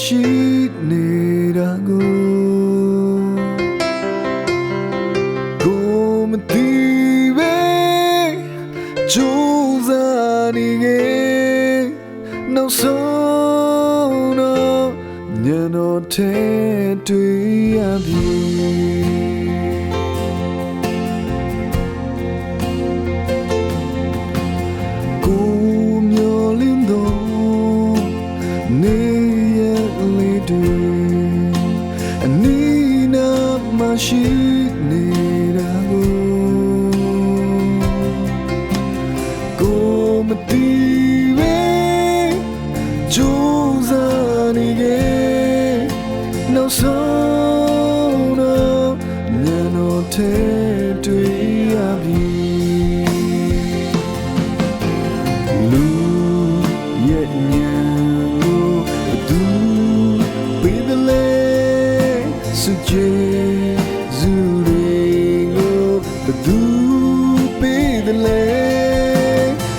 ရှိနေတာကိုမသိပဲကြိုးစားနေခဲ့နောက်ဆုံးတော့ညတော့ထဲတွေ့ရပြီရှိနေတာကိုမသိပဲကြိုးစားနေခဲ့နောက်ဆုံးတော့ညတော့ထဲတွေ့ရပြီလူရဲ့ညကိုဘသူပေးတယ်လဲစွကြဘသူပေးတယ်လဲ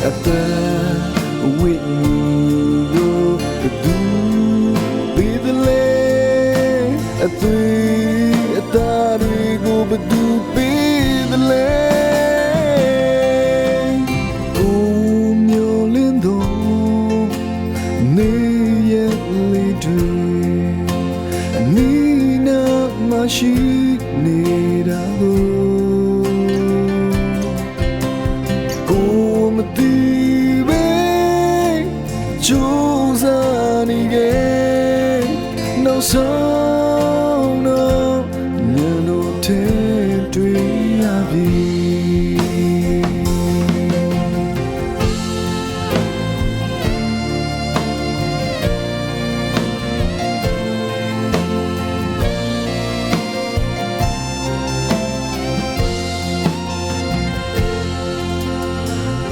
အသက်ဝိညာဉ်ကိုဘသူပေးတယ်လဲအသွေးအသားတွေကိုဘသူပေးတယ်လဲကိုမျိုးလင်းတော့နေရလေတွေအနီးနားမရှိနေတာကြိုးစားနေခဲ့နောက်ဆုံးတော့ညတော့ထဲတွေ့ရပြီ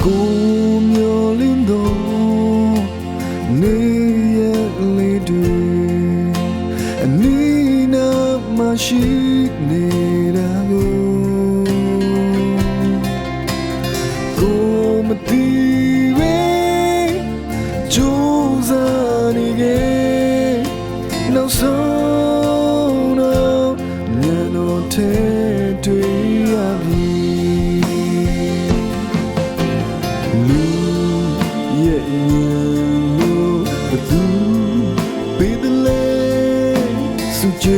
ကိုမျိုးလင်းတော့နေရလေတွေအနီးနားမရှိနေတာကိုမသိပဲကြိုးစားနေခဲ့နောက်ဆုံးတော့ညတော့ထဲတွေ့ရပြီလူရဲ့ဘသူပေးတယ်လဲစွကြ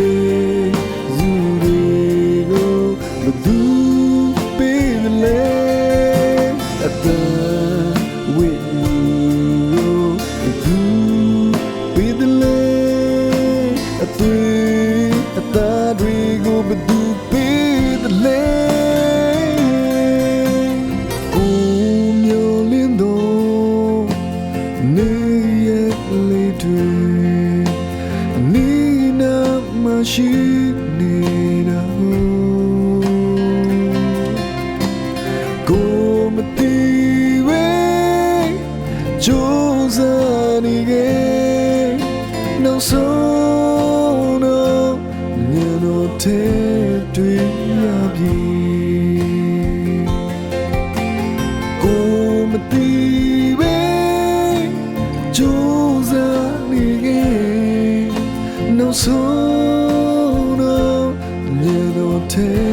စုတွေကိုဘသူပေးတယ်လဲအသက်ဝိညာဉ်ကိုဘသူပေးတယ်လဲအသွေးအသားတွေကိုဘသူပေးတယ်လဲကိုမျိုးလင်းတော့နေအနီးနားမရှိနေတာကိုမသိပဲကြိုးစားနေခဲ့နောက်ဆုံးတော့ညတော့ထဲတွေ့ရပြီကိုမသိပဲကြိုးစားနေခဲ့နောက်ဆုံးတော့ညတော့ထဲ